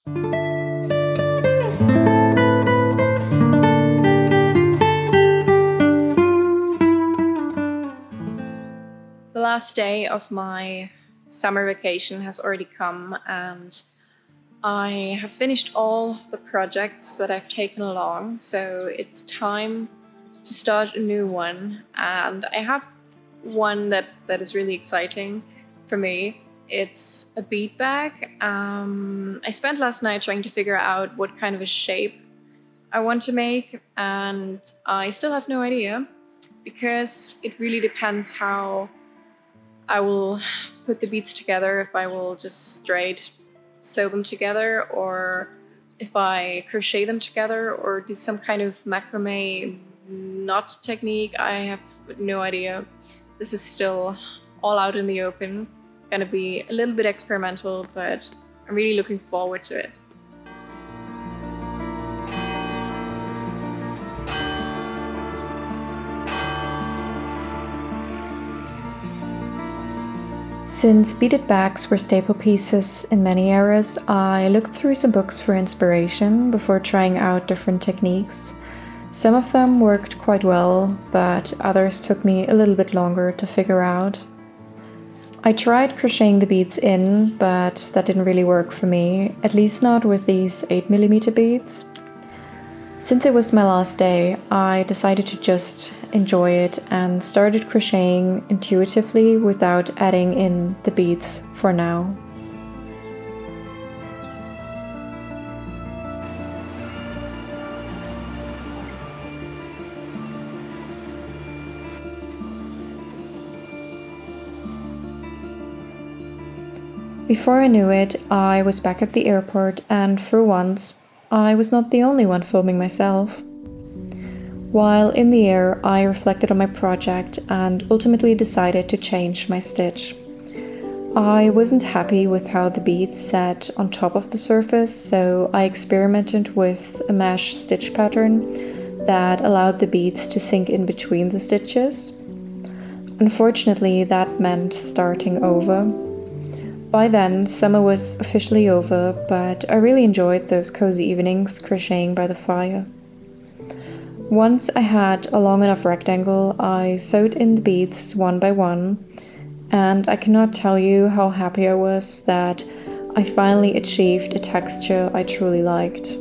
The last day of my summer vacation has already come, and I have finished all the projects that I've taken along, so it's time to start a new one. And I have one that is really exciting for me. It's a bead bag. I spent last night trying to figure out what kind of a shape I want to make, and I still have no idea because it really depends how I will put the beads together, if I will just straight sew them together, or if I crochet them together, or do some kind of macrame knot technique. I have no idea. This is still all out in the open. Gonna be a little bit experimental, but I'm really looking forward to it. Since beaded bags were staple pieces in many eras, I looked through some books for inspiration before trying out different techniques. Some of them worked quite well, but others took me a little bit longer to figure out. I tried crocheting the beads in, but that didn't really work for me, at least not with these 8mm beads. Since it was my last day, I decided to just enjoy it and started crocheting intuitively without adding in the beads for now. Before I knew it, I was back at the airport, and for once, I was not the only one filming myself. While in the air, I reflected on my project and ultimately decided to change my stitch. I wasn't happy with how the beads sat on top of the surface, so I experimented with a mesh stitch pattern that allowed the beads to sink in between the stitches. Unfortunately, that meant starting over. By then, summer was officially over, but I really enjoyed those cozy evenings crocheting by the fire. Once I had a long enough rectangle, I sewed in the beads one by one, and I cannot tell you how happy I was that I finally achieved a texture I truly liked.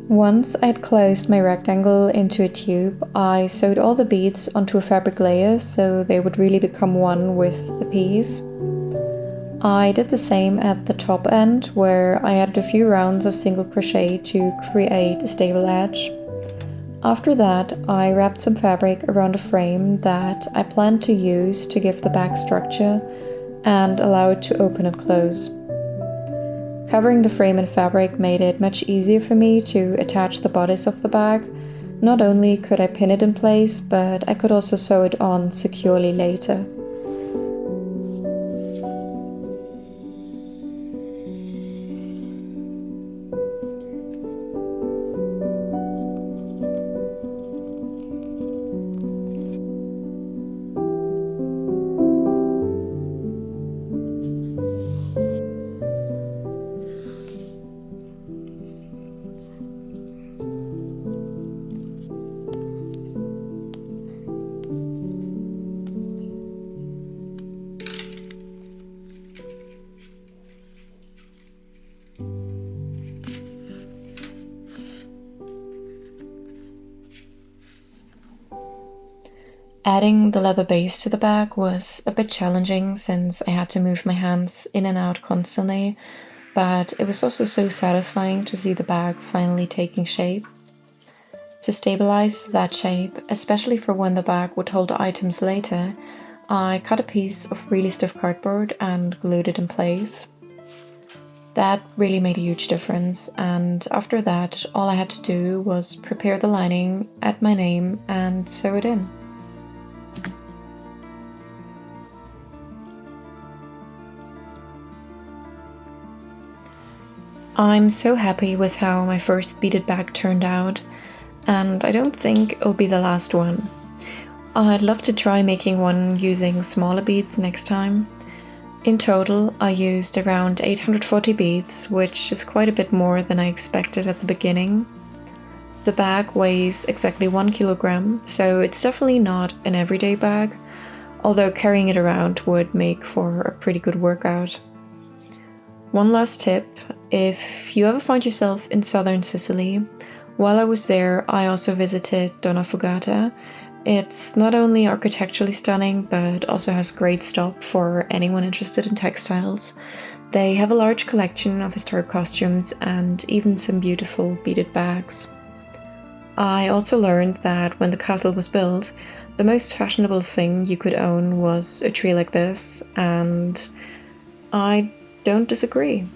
Once I had closed my rectangle into a tube, I sewed all the beads onto a fabric layer so they would really become one with the piece. I did the same at the top end, where I added a few rounds of single crochet to create a stable edge. After that, I wrapped some fabric around a frame that I planned to use to give the bag structure and allow it to open and close. Covering the frame in fabric made it much easier for me to attach the bodice of the bag. Not only could I pin it in place, but I could also sew it on securely later. Adding the leather base to the bag was a bit challenging since I had to move my hands in and out constantly, but it was also so satisfying to see the bag finally taking shape. To stabilize that shape, especially for when the bag would hold items later, I cut a piece of really stiff cardboard and glued it in place. That really made a huge difference, and after that, all I had to do was prepare the lining, add my name, and sew it in. I'm so happy with how my first beaded bag turned out, and I don't think it'll be the last one. I'd love to try making one using smaller beads next time. In total, I used around 840 beads, which is quite a bit more than I expected at the beginning. The bag weighs exactly 1 kilogram, so it's definitely not an everyday bag, although carrying it around would make for a pretty good workout. One last tip, if you ever find yourself in southern Sicily, while I was there I also visited Donna Fugata. It's not only architecturally stunning, but also has great stock for anyone interested in textiles. They have a large collection of historic costumes and even some beautiful beaded bags. I also learned that when the castle was built, the most fashionable thing you could own was a tree like this, and I don't disagree.